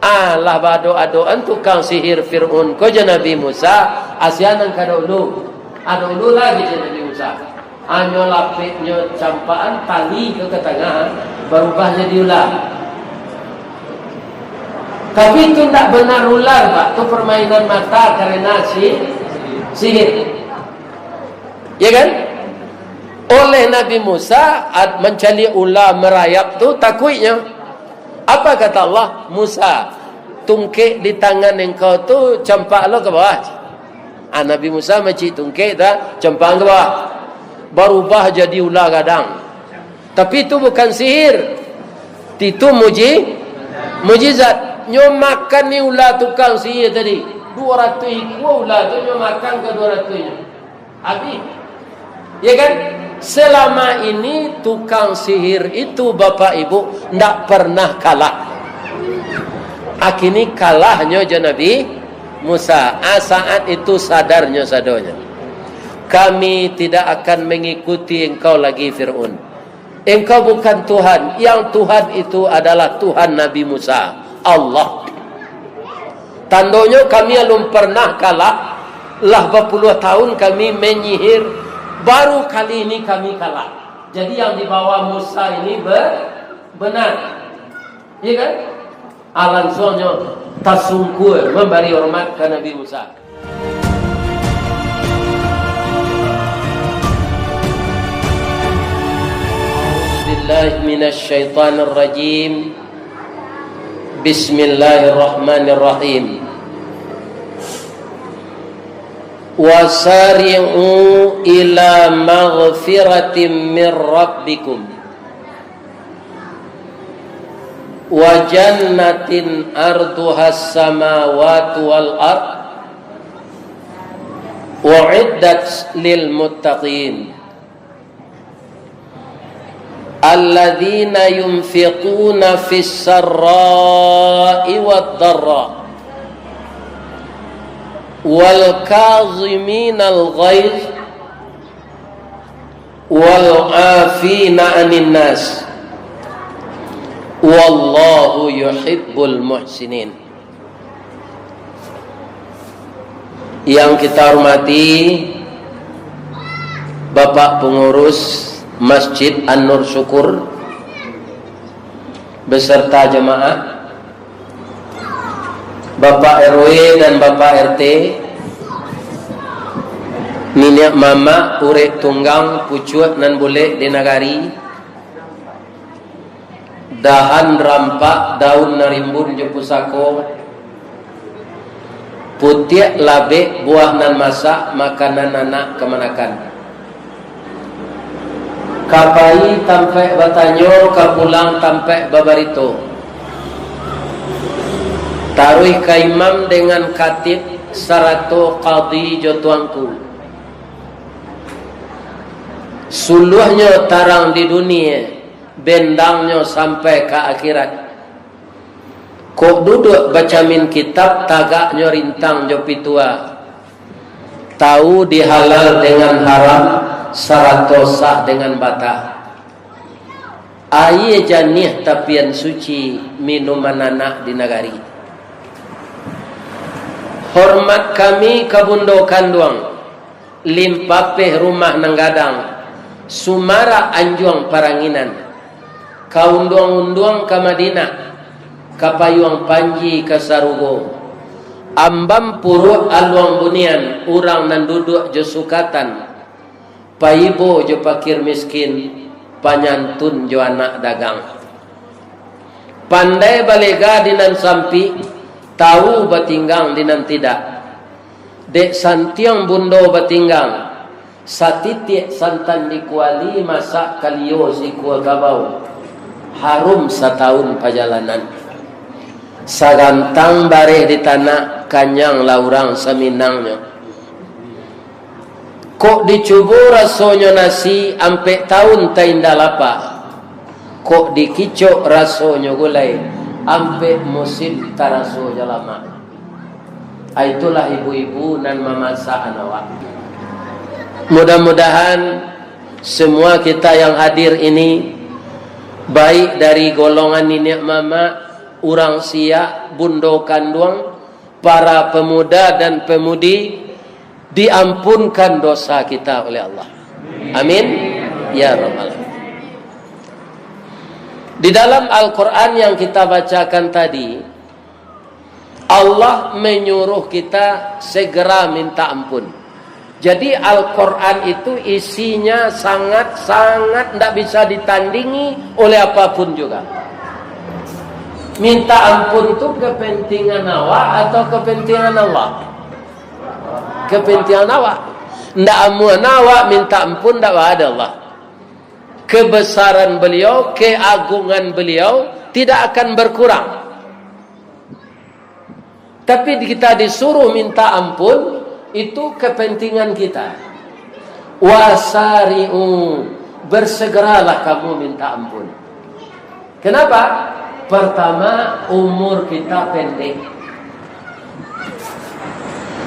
lah bado-adoan tukang sihir Fir'aun ko je Nabi Musa asianan kadulu adulu lagi je Nabi Musa anyo lapik nyo campaan tali ke tengah berubah jadi ular. Tapi itu tidak benar ular Pak, itu permainan mata karena sihir. Ya kan? Oleh Nabi Musa mencari ular merayap tu takutnya. Apa kata Allah? Musa, tungkik di tangan engkau tu campak lo ke bawah. Nabi Musa mencik tungkik dah campak ke bawah. Berubah jadi ular gadang. Tapi itu bukan sihir. Itu mujizat. Nyo makan ni ular tukang sihir tadi 200 ekor ular tu nyo makan ke 200 nya habis. Ya kan? Selama ini tukang sihir itu Bapak Ibu ndak pernah kalah. Akhirnya kalahnya je Nabi Musa. Saat itu sadarnya sadonya. Kami tidak akan mengikuti engkau lagi Fir'aun. Engkau bukan Tuhan. Yang Tuhan itu adalah Tuhan Nabi Musa, Allah. Tandanya kami belum pernah kalah. Lah berpuluh tahun kami menyihir, baru kali ini kami kalah. Jadi yang dibawa Musa ini benar. Ya kan? Alasannya tasungkur memberi hormat ke Nabi Musa. A'udzubillahi minasyaitonir rajim. Bismillahirrahmanirrahim. Wasari'u ila maghfiratin min rabbikum wa jannatin arduhas samawati wal ard u'iddat lil muttaqin alladzina yunfiquna fis sarra'i wad dharra wal kaziminal ghaiz wal 'afina 'anil nas wallahu yuhibbul muhsinin. Yang kita hormati Bapak Pengurus Masjid An-Nur Syukur beserta jemaah, Bapak RW dan Bapak RT, Niniak Mama, Urek Tunggang, Pucuat nan boleh di nagari, dahan rampak, daun narimbun jepusako, putiak labe, buah nan masak, makanan anak kemanakan. Kapai tampe batanyo, kapulang tampe babarito. Taruh kaimam dengan katib sarato qadi jotuangku. Suluhnya tarang di dunia, bendangnya sampai ke akhirat. Kok duduk bacamin kitab, tagaknya rintang jopitua. Tahu dihalal dengan haram, sarato sah dengan bata. Aye janih tapian suci minuman anak di nagari. Hormat kami kabundo kanduang, limpapeh rumah nanggadang, sumara anjuang paranginan, kaunduang-unduang ke Madinah, kapayuang panji ke Sarugo, ambam purut aluang bunian, urang nan duduk je sukatan, paibo je pakir miskin, panyantun jo anak dagang. Pandai balega dinan sampi, tahu batinggang dinan tidak. Dek santiang bundo batinggang, satitik santan dikuali masak kalio si kuah gabau. Harum setahun perjalanan. Sagantang bareh di tanah, kanyang laurang seminangnya. Kok dicubu rasonyo nasi, ampe tahun tainda lapa. Kok dikicok rasonyo gulai, ampe musim taraso jalama. Itulah ibu-ibu dan mamasak anawak. Mudah-mudahan semua kita yang hadir ini, baik dari golongan nenek mama orang siak, bundo kanduang, para pemuda dan pemudi, diampunkan dosa kita oleh Allah. Amin. Ya Rabbal Alamin. Di dalam Al-Quran yang kita bacakan tadi, Allah menyuruh kita segera minta ampun. Jadi Al-Quran itu isinya sangat-sangat tidak bisa ditandingi oleh apapun juga. Minta ampun itu kepentingan awak atau kepentingan Allah? Kepentingan awak. Tidak amuan awak minta ampun, tidak ada Allah. Kebesaran beliau, keagungan beliau tidak akan berkurang. Tapi kita disuruh minta ampun, itu kepentingan kita. Wasari'u, bersegeralah kamu minta ampun. Kenapa? Pertama, umur kita pendek.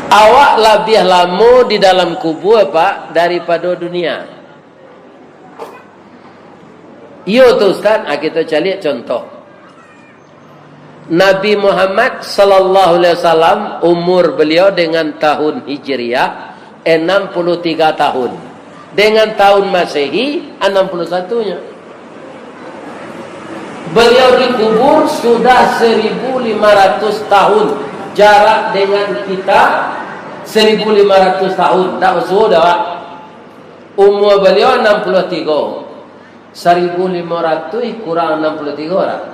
Awak lebih lama di dalam kubur, Pak, daripada dunia. Yo tu Ustaz, kita cari contoh. Nabi Muhammad sallallahu alaihi wasallam, umur beliau dengan tahun Hijriah 63 tahun. Dengan tahun Masehi 61-nya. Beliau dikubur sudah 1500 tahun. Jarak dengan kita 1500 tahun. Tak betul dah. Umur beliau 63. 1500 kurang 63 orang.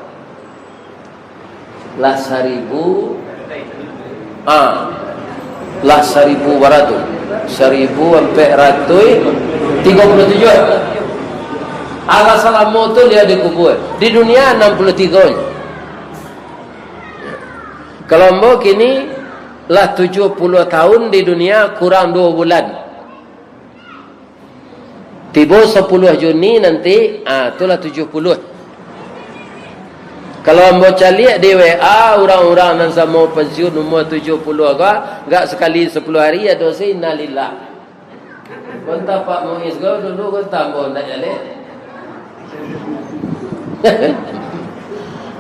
Lah 1000 lah 1000 berapa? 1437. Allah salamu tu dia dikubur. Di dunia 63. Kalau mau kini lah 70 tahun di dunia kurang 2 bulan. Tiba 10 Juni nanti, itulah 70. Kalau mau cari di WA orang-orang yang sama pensiun umur 70 enggak sekali 10 hari ada dosa innalillah. Kontak Pak Muiz kau dulu kau tambah ndak jale.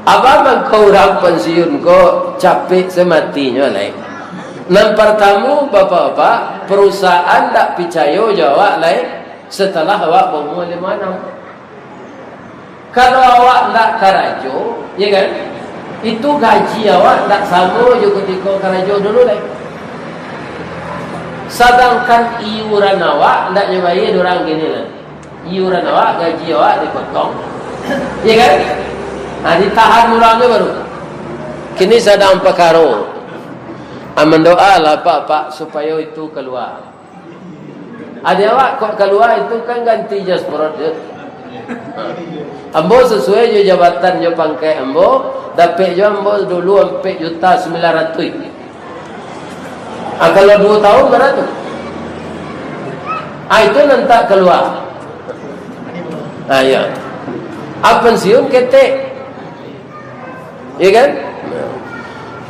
Apa kau orang pensiun kau capek sematinya lain. Yang pertama bapak-bapak, perusahaan tak percaya jawab lain. Setelah awak berumur 56. Kalau awak tak karajo, ya kan? Itu gaji awak tak sama juga ketika karajo dulu lah. Sedangkan iuran awak tak nyebayar orang gini lah. Iuran awak, gaji awak dipotong. Ya kan? Ditahan orangnya baru. Kini sedang perkara. Mendoa lah Pak supaya itu keluar. Ada awak kok keluar itu kan ganti jas perut je. Ambo sesuai je jabatan je pangkai ambo, dapat je ambo dulu 4.900.000. Kalau 2 tahun berapa? Itu nanti keluar. Ya. Pensiun ketek. Ya kan?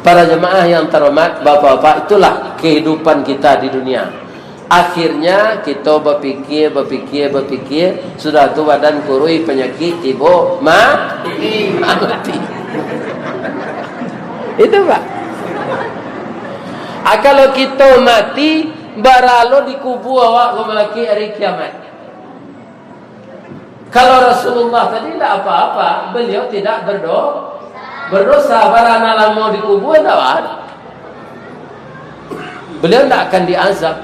Para jemaah yang terhormat, bapak-bapak, itulah kehidupan kita di dunia. Akhirnya kita berfikir, sudah tu badan kurui penyakit tiba mati. Itu Pak. Kalau kita mati, baralo dikubur awak kemalaki hari kiamat. Kalau Rasulullah tadi tidak apa-apa, beliau tidak berdosa, barana lama dikubur tak. Beliau tidak akan diazab.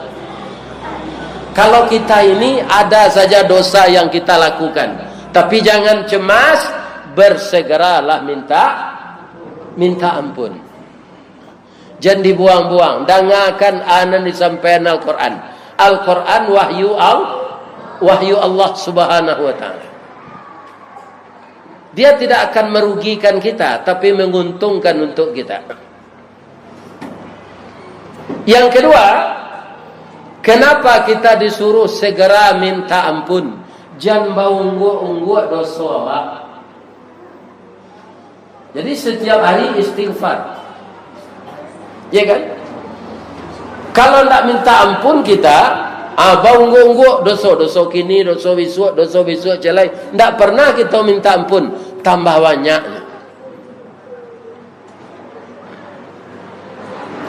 Kalau kita ini ada saja dosa yang kita lakukan, tapi jangan cemas, bersegeralah minta ampun. Jangan dibuang-buang. Dengarkan anan disampaikan Al-Quran. Al-Quran wahyu Allah Subhanahu wa taala. Dia tidak akan merugikan kita, tapi menguntungkan untuk kita. Yang kedua, kenapa kita disuruh segera minta ampun? Jangan bau ungguk-ungguk dosa awak. Jadi setiap hari istighfar. Ya kan? Kalau tidak minta ampun kita, bau ungguk-ungguk dosa kini, dosa besok celai. Tidak pernah kita minta ampun, tambah banyak.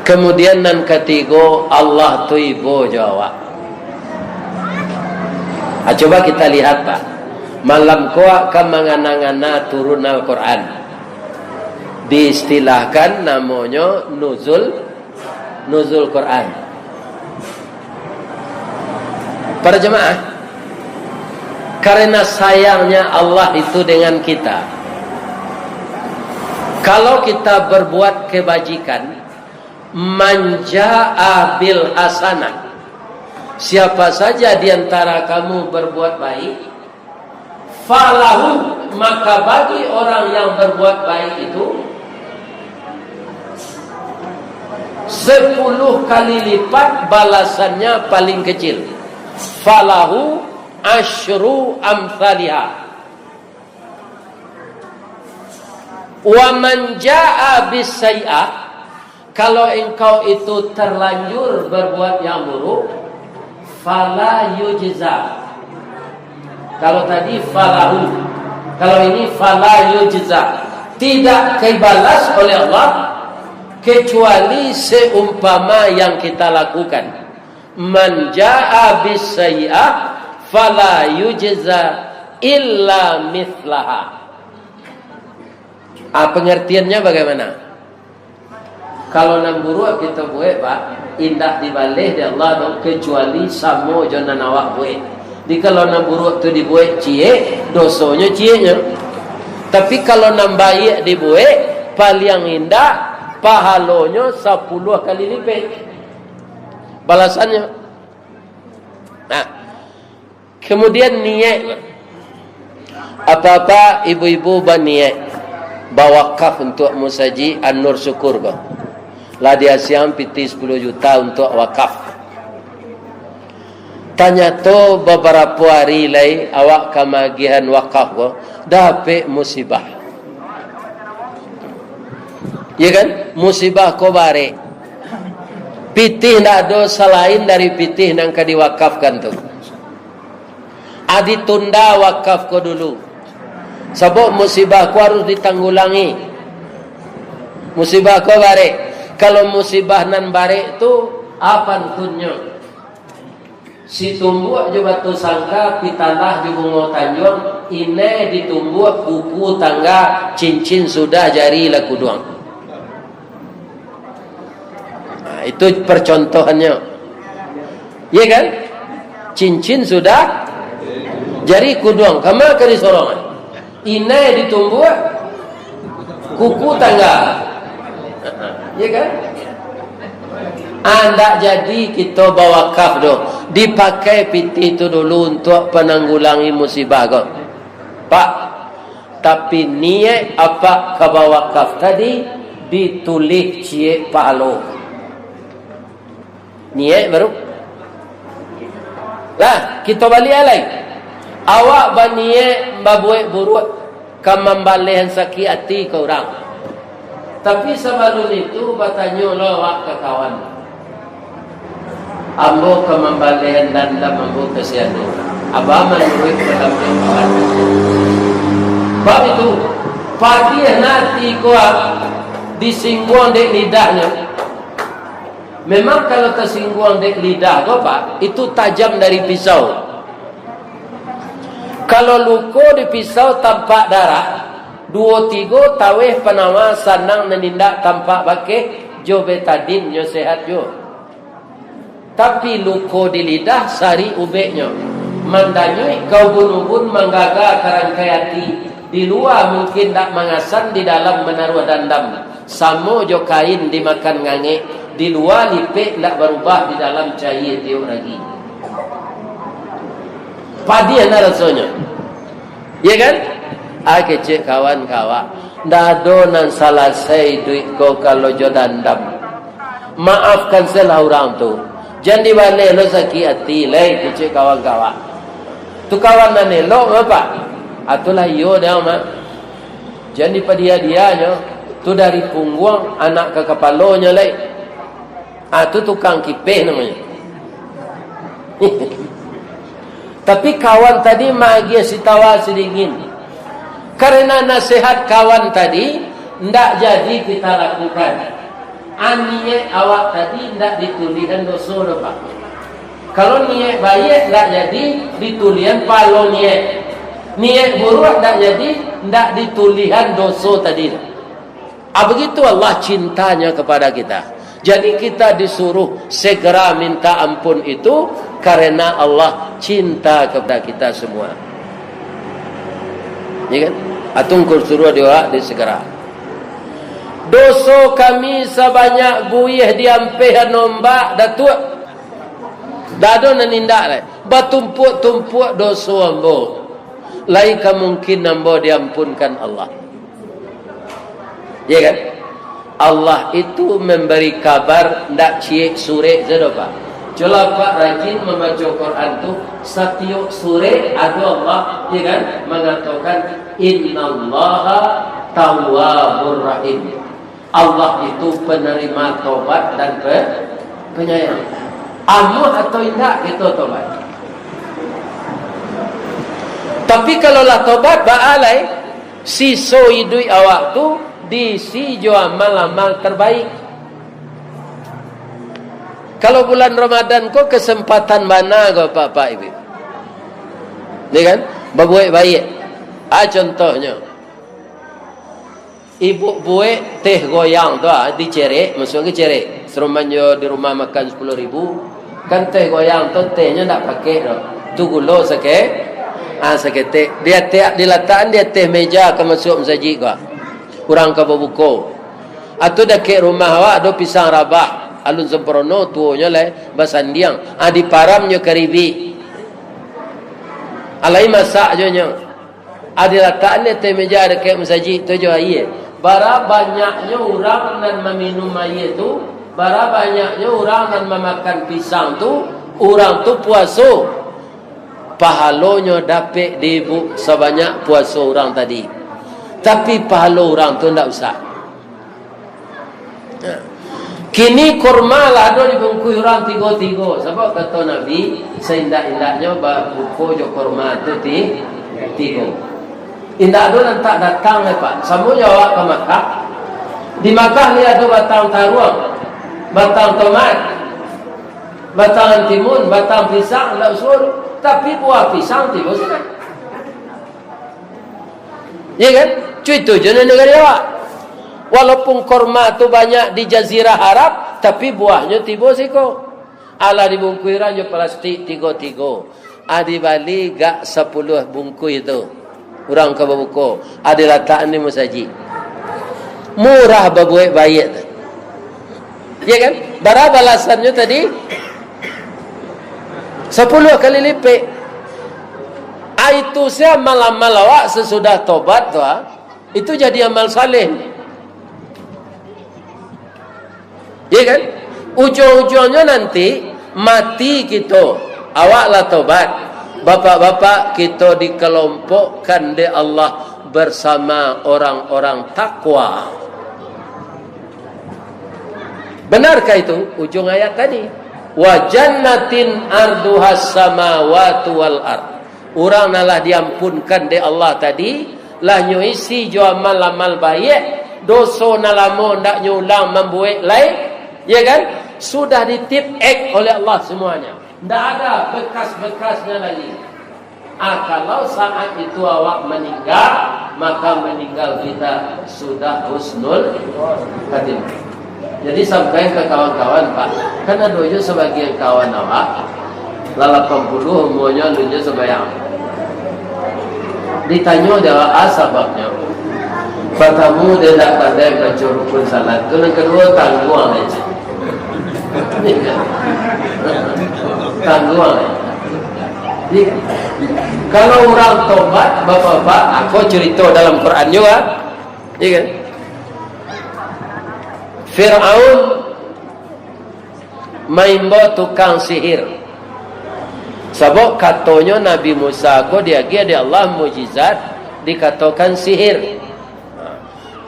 Kemudian nan ketiga, Allah tu ibu jawab. Coba kita lihat Pak. Malam kuat kamangana-ngana turun Al-Quran. Diistilahkan namanya nuzul Quran. Para jemaah, karena sayangnya Allah itu dengan kita. Kalau kita berbuat kebajikan, manja'a bil hasanah, siapa saja di antara kamu berbuat baik, falahu, maka bagi orang yang berbuat baik itu 10 kali lipat balasannya paling kecil. Falahu asyru amthaliha. Wa man jaa bisayyi'ah, kalau engkau itu terlanjur berbuat yang buruk, fala yujza. Kalau tadi falahu, kalau ini fala yujza, tidak dibalas oleh Allah kecuali seumpama yang kita lakukan. Man jaa bisayyi'ah fala yujza illa mithlaha. Pengertiannya bagaimana? Kalau nang buruk kita buat Pak, indah dibalik di Allah dong, kecuali samo jonan awak buat. Di kalau nang buruk tu dibuat cie, dosonya cienya. Tapi kalau nang baik dibuat, paling indah pahalonya 10 kali lipat balasannya. Nah, kemudian niat. Apa-apa ibu-ibu berniat bawakaf untuk musaji An-Nur Syukur bah. Lah dia siang piti 10 juta untuk wakaf. Tanya tu beberapa hari lai awak kemagihan wakaf bah, dapat musibah. Ya kan? Musibah ko bare. Pitih ndak ada selain dari pitih nang ka diwakafkan tu. Adi tunda wakaf ko dulu. Sebab musibah ku harus ditanggulangi. Musibah ku bare. Kalau musibah nan bare tu apa tunnya? Si tumbuh je batu sangka pitanah di bungo tanjung, ine ditumbuh kuku tangga cincin sudah jari laku doang. Nah, itu percontohannya. Iya kan? Cincin sudah jari kuduang. Kama ke disorongan. Ine ditumbuh kuku tangga. Ya kan? Anda jadi kita bawa kaf doh, dipakai piti itu dulu untuk penanggulangi musibah kau, Pak. Tapi niat apa ke bawa kaf tadi ditulis cie palo. Niat baru. Lah kita balik alai. Awak berniat membuat buruk, kamambalehan sakit hati ke orang. Tapi sebelum itu bertanya lo awak ke kawan. Ambo kamambalehan dan ambo kesianu. Abah menyuruh dalam kawan. Bab itu pagi nanti kuat disinggung dek lidahnya. Memang kalau tersinggung dek lidah kau Pak, itu tajam dari pisau. Kalau luko di pisau tampak darah, 2-3 taweh penama sanang menindak tampak pakai jo betadin nyo sehat jo. Tapi luko di lidah sari ubeknya. Mandanyui kau bunubun menggaga kerangkai hati. Di luar mungkin tak mengasan, di dalam menaruh dandam. Samo jo kain dimakan ngange. Di luar lipik tak berubah, di dalam cair tiup lagi. Padi ana rasanya. Ya kan? Kecik kawan-kawan. Dado nan salah say duit ko kalau jo dandam. Maafkan salah orang tu. Jangan dibalik lo sakit hati lai kecik kawan-kawan. Tu kawan nan elok apa? Atulah yo dah mah. Jangan dipadia-dianya. Tu dari punggung anak ke kepalanya lai. Tu tukang kipeh namanya. Tapi kawan tadi magia si tawa sedingin. Karena nasihat kawan tadi ndak jadi kita lakukan. niat awak tadi tidak ditulisan dosa apa. Kalau niat baik tidak jadi ditulisan palo niat. Niat buruk tidak jadi tidak ditulisan dosa tadi. Begitu Allah cintanya kepada kita. Jadi kita disuruh segera minta ampun itu karena Allah cinta kepada kita semua. Ya kan? Atungkur suruh dia disegera. Dosa kami sebanyak buyih diampehan nombak datuk. Dado nanindak le. Batumpuk-tumpuk dosa ambo. Lai kemungkin ambo diampunkan Allah. Ya kan? Allah itu memberi kabar ndak cie sore zedopa. Jala Pak rajin membaca Quran tu setiap sore ada Allah ya kan mengatakan innallaha tawwabur rahim. Allah itu penerima tobat dan penyayang. Amu atau tidak kita tobat. Tapi kalau lah tobat baalai siso idui awak tu diisi jo amal-amal terbaik. Kalau bulan Ramadan kau kesempatan mana kau Pak Ibu? Ni kan? Berbuat baik. Contohnya ibu buat teh goyang tu dicerek, maksudnya cerek. Serumannya di rumah makan 10.000, kan teh goyang tu tehnya tak pakai dah. Tu gula sakit. Sakit. Dia teh diletakkan dia teh meja ke masuk masjid kau. Kurang ke buku. Atau dah ke rumah awak ada pisang rabah, alun sempurna tuanya le basandiang. Di paramnya karibi. Alai masak je nya. Diletakkan dia teh meja dekat masjid tu je air. Bara banyaknya orang dan meminum air tu, bara banyaknya orang dan memakan pisang tu, orang tu puasa. Pahalanya dapat dibu sebanyak puasa orang tadi. Tapi pahala orang tu tidak usah. Kini kurma lah ada dibungkus orang tiga-tiga. Sebab kata Nabi, seindah-indahnya buku jo kurma tu tiga. Indah ada dan tak datang lepas. Semua awak ke Makkah. Di Makkah ni ada batang taruang, batang tomat, batang antimun, batang pisang, tak usul. Tapi buah pisang tiba sudah. Ya kan? Cuy tu je negara awak. Walaupun korma tu banyak di Jazirah Arab, tapi buahnya tiba siko. Ala dibungkus ranjo plastik tiga-tiga. Adi bali gak 10 bungkus itu. Orang ke buku. Adi letakkan di masjid. Murah berbuat baik. Ya kan? Berapa balasannya tadi? 10 kali lipat. Itu saya amal-amal awak sesudah tobat tu, itu jadi amal saleh. Ya kan? Ujung-ujungnya nanti mati kita, awaklah tobat. Bapak-bapak kita dikelompokkan di Allah bersama orang-orang takwa. Benarkah itu ujung ayat tadi? Wa jannatin arduhas samawati wal ard. Orang nalah diampunkan di Allah tadi, lah nyuisi jo amal-amal baik, dosa nalamo ndak nyulang membuat lain, ya kan? Sudah ditip oleh Allah semuanya. Ndak ada bekas-bekasnya lagi. Kalau saat itu awak meninggal, maka meninggal kita sudah husnul khatimah. Jadi sampai ke kawan-kawan Pak, kan ada je sebagian kawan awak, 80 semuanya lunja sembahyang. Ditanya dia sebabnya. Pertama dia tak pandai baca rukun salat. Yang kedua tangguang aja. Tangguang aja. Kalau orang tobat, bapak-bapak, aku cerita dalam Quran juga, ya kan? Fir'aun maimbo tukang sihir. Sebab katanya Nabi Musa ko dia Allah mujizat dikatakan sihir.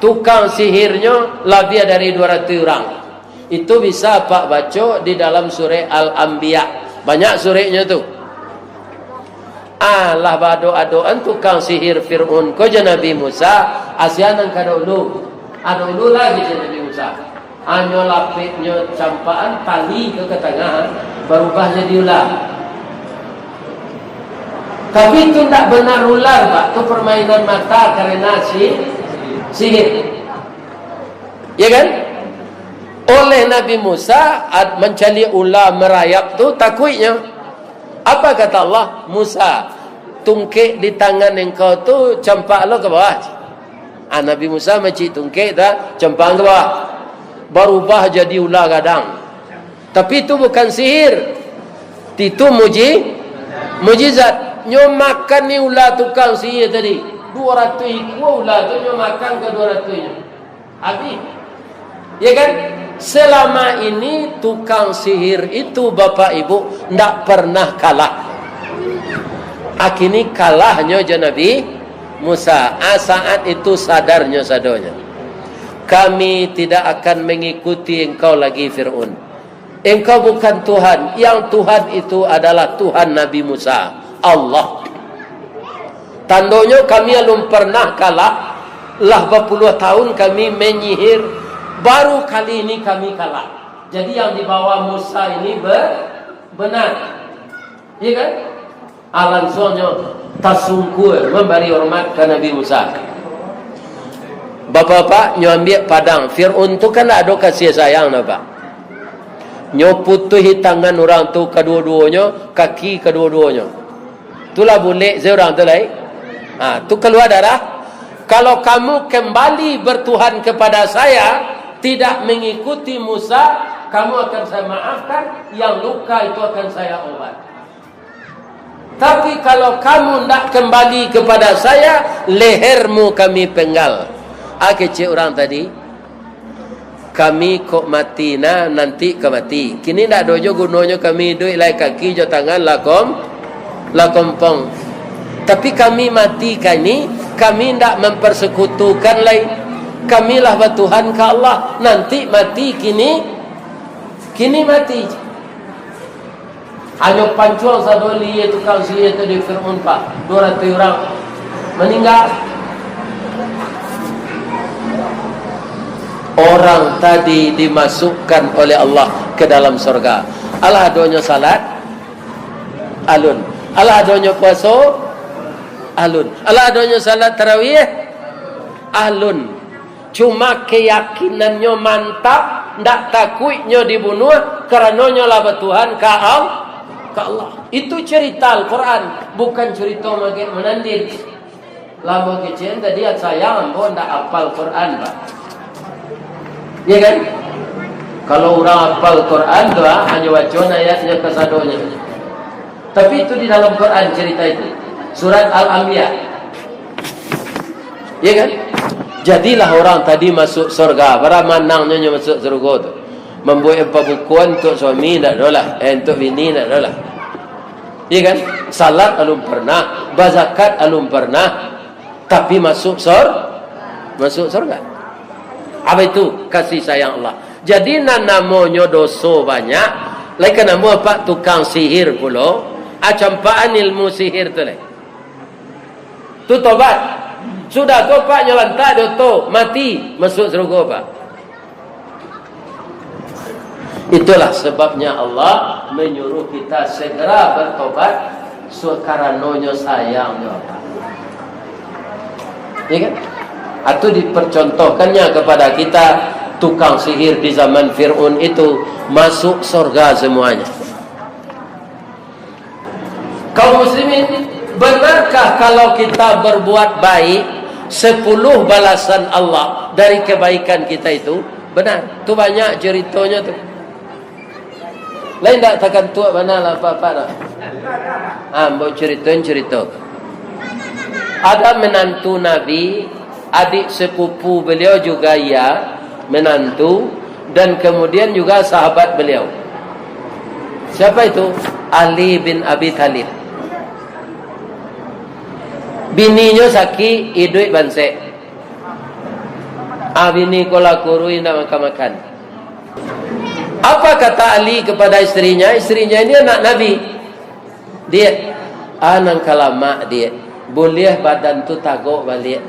Tukang sihirnya lebih dari 200 orang. Itu bisa Pak baca di dalam surah Al-Anbiya. Banyak surahnya tu. Allah bado-adoan tukang sihir Fir'aun ko je Nabi Musa asianan kadulu. Adulu lagi je Nabi Musa. Anyo lapiknya campaan, tali ke tengah, berubah jadi ular. Tapi itu tak benar ular, Pak. Itu permainan mata karena sihir. Ya kan? Oleh Nabi Musa mencari ular merayap tu takutnya. Apa kata Allah? Musa, tungkik di tangan engkau tu campak lo ke bawah. Nabi Musa mencik tungkik dah, campak ke bawah. Berubah jadi ular gadang. Tapi itu bukan sihir. Itu mujizat. Nyo makan ni ular tukang sihir tadi 200 ekor ular tu nyo makan ke 200 nya habis. Ya kan? Selama ini tukang sihir itu Bapak Ibu ndak pernah kalah. Akhirnya kalahnya je Nabi Musa. Saat itu sadarnya sadonya, kami tidak akan mengikuti engkau lagi Fir'aun. Engkau bukan Tuhan. Yang Tuhan itu adalah Tuhan Nabi Musa, Allah. Tandanya kami belum pernah kalah. Lah berpuluh tahun kami menyihir, baru kali ini kami kalah. Jadi yang dibawa Musa ini benar. Ya kan? Alasannya tasungkur memberi hormat ke Nabi Musa. Bapak-bapak nyo ambil padang Fir'aun tu kan ada kasih sayang nak Pak. Nyo putuhi tangan orang tu kedua-duanya, kaki kedua-duanya. Itulah boleh seorang tu lain. Tu keluar darah. Kalau kamu kembali bertuhan kepada saya, tidak mengikuti Musa, kamu akan saya maafkan, yang luka itu akan saya obat. Tapi kalau kamu tidak kembali kepada saya, lehermu kami penggal. Kecil orang tadi, kami kok mati nanti ke mati. Kini tidak dojo gunanya kami duit lai kaki jo tangan lakompong. Tapi kami mati kini, kami tidak mempersekutukan lain. Kamilah bertuhan ke Allah. Nanti mati kini mati. Hanya pancuang sadoli itu tukang sihir itu di Fir'aun Pak. 200 orang meninggal. Orang tadi dimasukkan oleh Allah ke dalam surga. Allah adanya salat, alun. Allah adanya puasa, alun. Allah adanya salat tarawih, alun. Cuma keyakinannya mantap, ndak takutnya dibunuh, karenanya lah bertuhan ke Allah. Itu cerita Al-Quran, bukan cerita menandir. Lama kecil tadi sayang pun ndak hafal Quran Pak. Ya kan? Kalau orang hafal Quran tu hanya baca ayatnya kesadonya. Tapi itu di dalam Quran cerita itu. Surat Al-Anbiya. Ya kan? Jadilah orang tadi masuk surga. Para manangnya masuk surga tu. Membuat pembukuan untuk suami tak dolah. Untuk bini tak dolah. Ya kan? Salat alum pernah, bazakat alum pernah, tapi masuk surga. Apa itu? Kasih sayang Allah. Jadi namanya dosa banyak. Lagi nama apa? Tukang sihir pula. Campaan ilmu sihir tu lah. Tu tobat. Sudah tobat nyelantak doto mati masuk surga Pak. Itulah sebabnya Allah menyuruh kita segera bertobat karenanya sayangnya Pak. Ya kan? Atau dipercontohkannya kepada kita, tukang sihir di zaman Fir'aun itu masuk surga semuanya. Kaum muslimin, benarkah kalau kita berbuat baik 10 balasan Allah dari kebaikan kita itu? Benar. Tu banyak ceritanya tu. Lain tak takkan tua mana lah apa-apa dah. Mau cerita. Ada menantu Nabi, adik sepupu beliau juga menantu, dan kemudian juga sahabat beliau. Siapa itu? Ali bin Abi Thalib. Bininya sakit, hidup bansek. Bini kola kurui nak makan. Apa kata Ali kepada istrinya? Istrinya ini anak Nabi. Dia nang kalamak dia. Boleh badan tu tagok balik.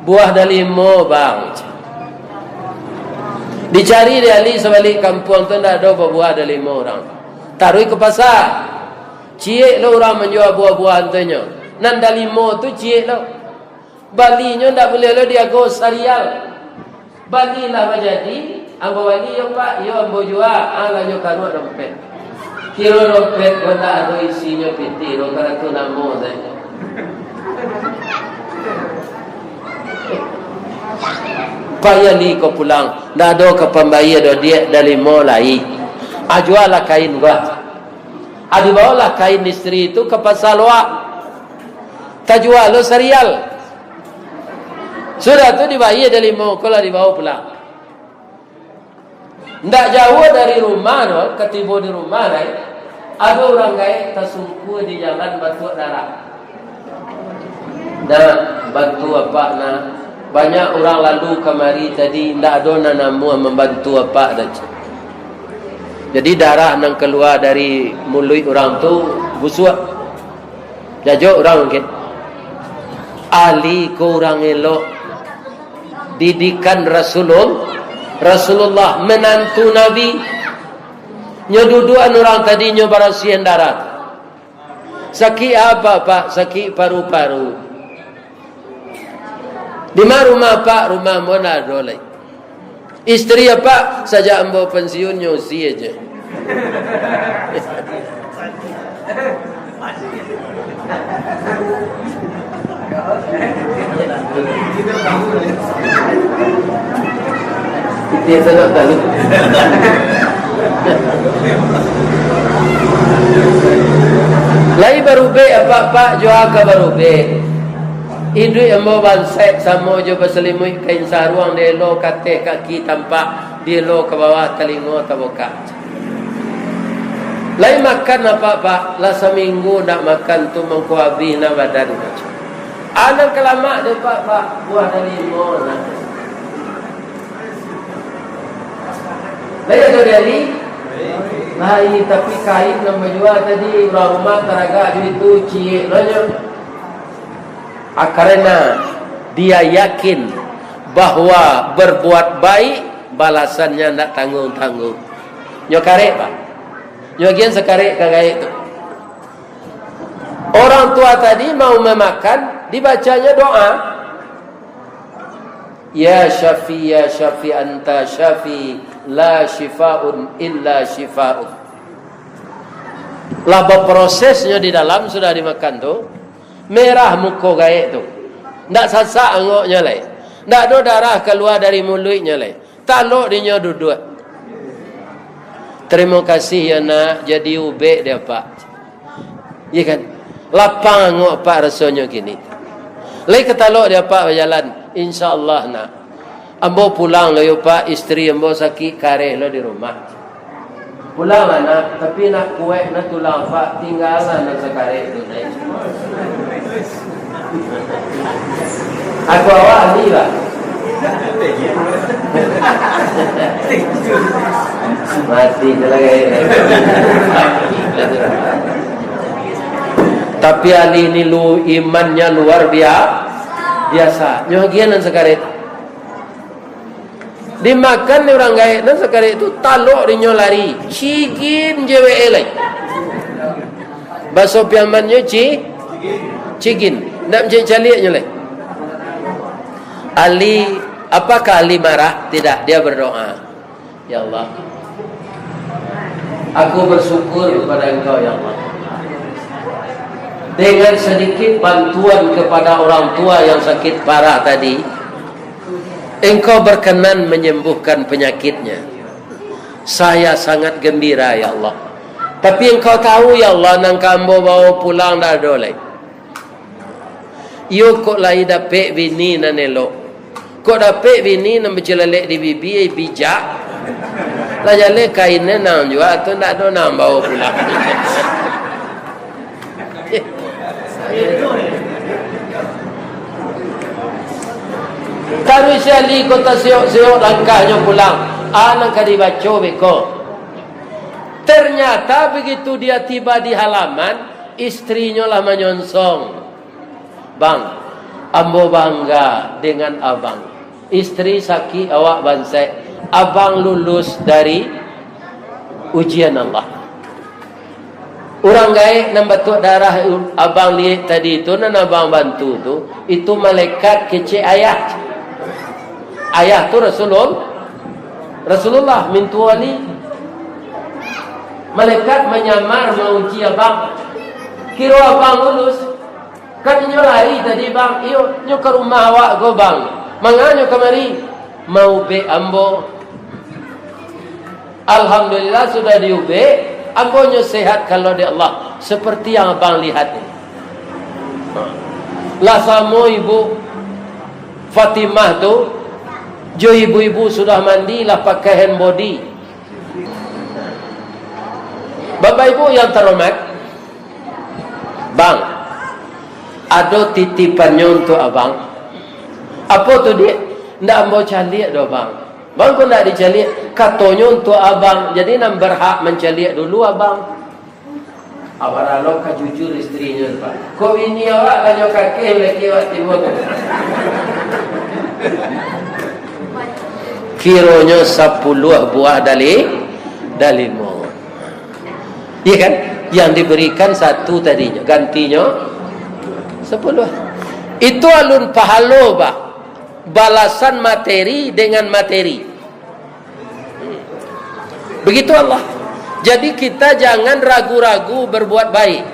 Buah dari mo bang. Dicari di Ali sebalik kampung tu ndak ada buah ada 5 orang. Taruh ke pasar. Ciek lah orang menjual buah-buahan tu nya. Nan dah 5 tu ciek lah. Balinya ndak boleh lah dia go sarial. Balilah menjadi ambo wali yo Pak, yo ambo jual, ala yo kanu dompet. Kira dompet ko ndak ada isinya piti, ro kana tu namo saya. Payah ni kau pulang, dah ada ke pembayar dia dari mulai. Ajualah kain gua. Adi bawalah kain istri itu ke pasar luar. Tajual lo serial. Sudah tu dibayar dari mau kalau dibawa pulang. Ndak jauh dari rumah no, ketiba di rumah dai. Ada orang gaya tersungkur di jalan batu darah. Nah, bantu apa nah? Banyak orang lalu kemari tadi ndak ada nanamu membantu apa dah. Jadi darah nang keluar dari mulut orang tu busuk. Jajok orang mungkin. Ali ko orang elok. Didikan Rasulullah menantu Nabi. Nyoduduan orang tadi nyobarasian darah. Sakit apa Pak? Sakit paru-paru. Di mana rumah Pak? Rumah mana dolai. Istri apa? Saja ambo pensiun nyosi aja. Dia sangat tahu. Lai baru be apa jual ke baru be. Induk yang mau bansek sama je berselimut kain saruang dia lo kate kaki tampak dia lo ke bawah telinga taboka. Lai makan apa lah seminggu nak makan tu mengko habis na badan. Anak kelamak dia pak buah dari mana. Lai ada dia ni. Lai tapi kain yang menjual tadi orang rumah teraga itu cie banyak. Karena dia yakin bahwa berbuat baik balasannya nak tanggung-tanggung. Nyo karek Pak. Nyo gian sekarek kagak itu. Orang tua tadi mau memakan, dibacanya doa. Ya Syafi anta Syafi la shifaun illa shifaun. Laba prosesnya di dalam sudah dimakan tu. Merah muka gaik tu. Ndak sasak angoknya lai. Ndak ada darah keluar dari mulutnya lai. Taluk dia duduk. Terima kasih ya nak jadi ubek dia Pak. Ya kan? Lapang angok Pak rasanya gini. Lai ketaluk dia Pak berjalan. InsyaAllah nak. Ambo pulang lo yo Pak, istri ambo sakit kareh lo di rumah. Pulang anak, tapi nak kuek nak tulang Pak, tinggalan nak sekareh itu naik. Aku awak ni lah. Mati lagi. Tapi Ali ni lu imannya luar biasa. Nyogian sekarang dimakan ni orang gaya dan sekarang itu taluk dia lari. Cigin jewe elai. Bahasa piamannya cigin. Nak mencari caliaknya lai. Ali, apakah Ali marah? Tidak, dia berdoa. Ya Allah, aku bersyukur kepada Engkau ya Allah. Dengan sedikit bantuan kepada orang tua yang sakit parah tadi, Engkau berkenan menyembuhkan penyakitnya. Saya sangat gembira ya Allah. Tapi Engkau tahu ya Allah, nang kambo bawa pulang dah dolai. Yo kok lai dapet bini nan elok. Kok dapet bini nan bercelalek di bibi bijak. Lah jale kainnya nang juga atau ndak ada nang bawa pulang. Kami sekali kota siok-siok langkahnya pulang. Anak kali baca beko. Ternyata begitu dia tiba di halaman, istrinya lah menyonsong. Bang, ambo bangga dengan abang. Istri sakit awak bansai. abang lulus dari ujian Allah. Orang gaib nak batuk darah abang lihat tadi tu, nan abang bantu tu, itu malaikat kecil ayah. Ayah tu Rasulullah mintu wali. Malaikat menyamar menguji abang. Kira abang lulus. Kan nyo lari tadi bang, iyo nyo ke rumah awak go bang. Manganyo kemari mau be ambo. Alhamdulillah sudah diube, ambo nyo sehat kalau di Allah, seperti yang abang lihat ini. Lah samo ibu Fatimah tu, jo ibu-ibu sudah mandi lah pakai hand body. Bapak ibu yang terhormat, bang, ada titipannya untuk abang. Apa tu dia? Ndak mau caliak do bang. Bang pun ndak dicaliak. Katanya untuk abang. Jadi nak berhak mencaliak dulu abang. Abang lalu ka jujur istrinya pak. Kau ini awak kanyo kaki lagi awak timur. Kiranya 10 buah dalimu. Iya kan? Yang diberikan 1 tadinya, gantinya 10. Itu alun pahalo bah. Balasan materi dengan materi. Begitu Allah. Jadi kita jangan ragu-ragu berbuat baik.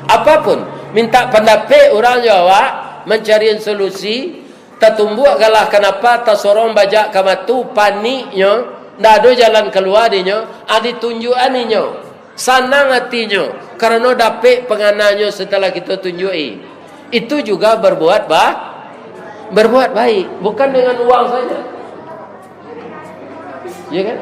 Apapun, minta pendapat orang Jawa, mencari solusi, tertumbuk galah kenapa tersorong bajak kamatu paniknya, ndak ada jalan keluar dinyo, ada tunjukannya. Senang hatinya karena dapat pengananya setelah kita tunjuki. Itu juga berbuat baik, bukan dengan uang saja. Ya kan?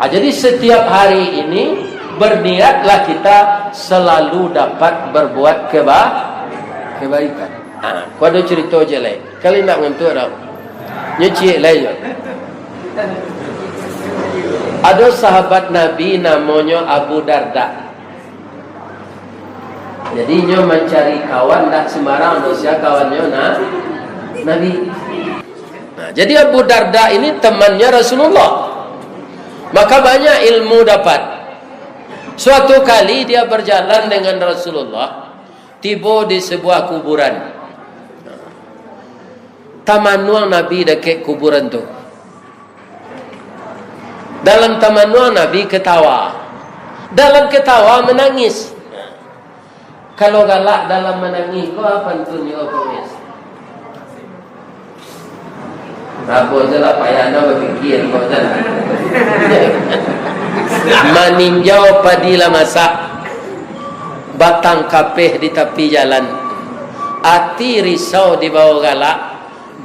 Jadi setiap hari ini berniatlah kita selalu dapat berbuat kebaikan. Kau ada cerita je lain. Kali nak ngantuk dah. Nyuci lain je. Ada sahabat Nabi namanya Abu Darda. Jadi nyo mencari kawan tak sembarang dosia kawannya Nabi. Jadi Abu Darda ini temannya Rasulullah. Maka banyak ilmu dapat. Suatu kali dia berjalan dengan Rasulullah, tiba di sebuah kuburan. Tamanuang Nabi dekat kuburan tu. Dalam tamanuang Nabi ketawa. Dalam ketawa menangis. Kalau galak dalam menangis, kau apa tunjuk apa wes? Apa salah payahnya berfikir kau salah. Meninjau padila masak, batang kapeh di tepi jalan, hati risau di bawah galak,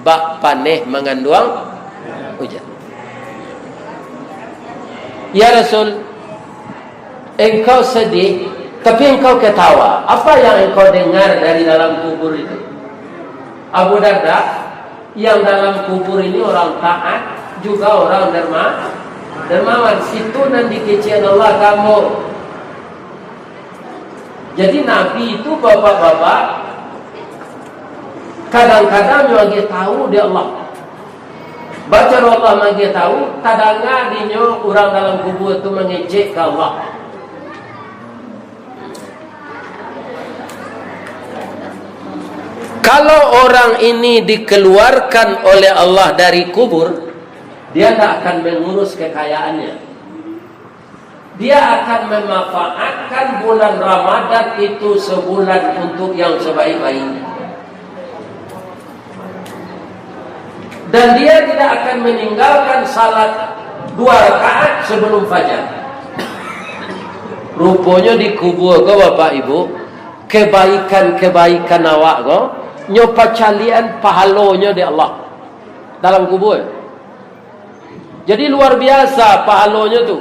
bak paneh mengandung hujan. Ya Rasul, engkau sedih, tapi engkau ketawa. Apa yang engkau dengar dari dalam kubur itu? Abu Darda, yang dalam kubur ini orang taat, juga orang dermawan. Situ nanti kecian Allah kamu. Jadi Nabi itu bapak-bapak, kadang-kadang lagi tahu dia Allah. Baca Allah magi tahu, tadanga dinyo orang dalam kubur itu mengejek ke Allah. Kalau orang ini dikeluarkan oleh Allah dari kubur, dia tak akan mengurus kekayaannya. Dia akan memanfaatkan bulan Ramadan itu sebulan untuk yang sebaik-baiknya. Dan dia tidak akan meninggalkan salat 2 rakaat sebelum fajar. Rupanya di kubur ko Bapak Ibu, kebaikan awak ko nyopa calian pahalonya di Allah dalam kubur. Jadi luar biasa pahalonya tu.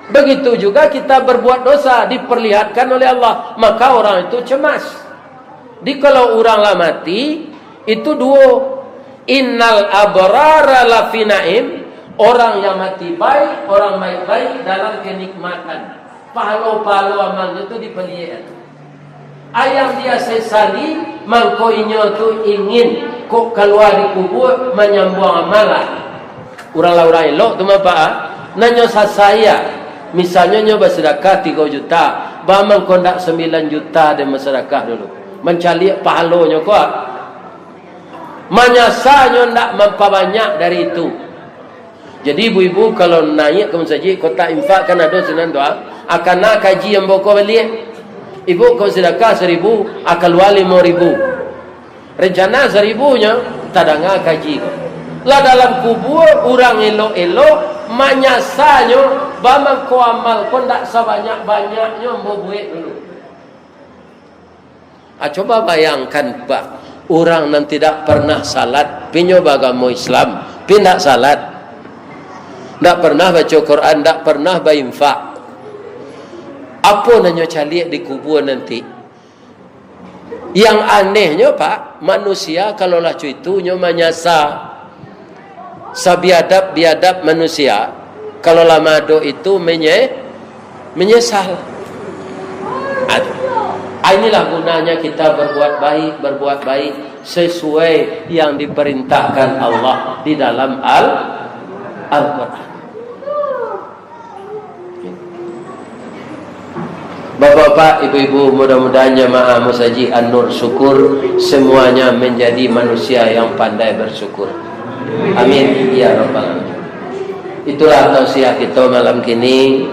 Begitu juga kita berbuat dosa diperlihatkan oleh Allah, maka orang itu cemas. Di kalau orang lah mati itu dua. Innal abrara lafi naim, orang yang mati baik, orang baik-baik dalam kenikmatan. Pahala-pahala amalnya itu dipelihat. Ayang dia sesali, mangkoinyo tu ingin kok keluar di kubur menyambung amalan. Orang-orang elok tu apa? Nanyo saya, misalnya nyo bersedekah 3 juta, bamang kondak 9 juta de bersedekah dulu. Mencari pahalonyo kok. Manyasanya ndak memperbanyak dari itu. Jadi ibu-ibu kalau naik ke masjid kota infak kan ada sunan doa, akan nak kaji yang boko balik. Ibu kau sedekah 1.000, akan luar 5.000. Rencana 1.000-nya tadanga kaji. Lah dalam kubur orang elok-elok manyasanya bamang ko amal ko ndak sebanyak-banyaknya buat dulu. Coba bayangkan Pak, orang yang tidak pernah salat, pinyo agama Islam, pindah salat. Tak pernah baca Quran, tak pernah berinfak. Apa nanyo cari di kubur nanti? Yang anehnya Pak, manusia kalau lah itu nyo menyasa. Biadab manusia kalau lama do itu menyesal. Inilah gunanya kita berbuat baik sesuai yang diperintahkan Allah di dalam Al-Quran. Bapak-bapak, ibu-ibu, mudah-mudahan jemaah Masjid An-Nur syukur semuanya menjadi manusia yang pandai bersyukur. Amin ya rabbal alamin. Itulah tausiah kita malam kini.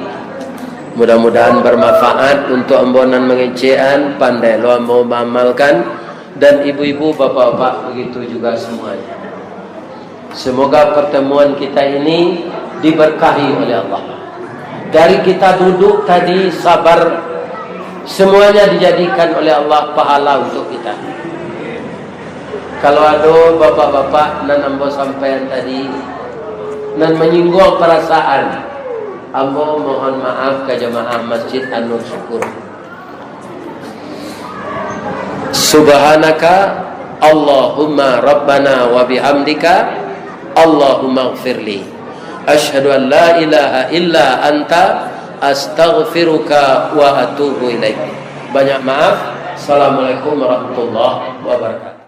Mudah-mudahan bermanfaat untuk ambonan mengecean, pandai lo mau mengamalkan, dan ibu-ibu, bapak-bapak begitu juga semuanya. Semoga pertemuan kita ini diberkahi oleh Allah. Dari kita duduk tadi sabar, semuanya dijadikan oleh Allah pahala untuk kita. Kalau ada bapak-bapak nan ambo sampaian tadi nan menyinggung perasaan, ambo mohon maaf ke jemaah Masjid An-Nur syukur. Subhanaka Allahumma Rabbana wa bihamdika Allahumma ighfirli. Asyhadu an la ilaha illa anta astaghfiruka wa atubu ilaik. Banyak maaf. Assalamualaikum warahmatullahi wabarakatuh.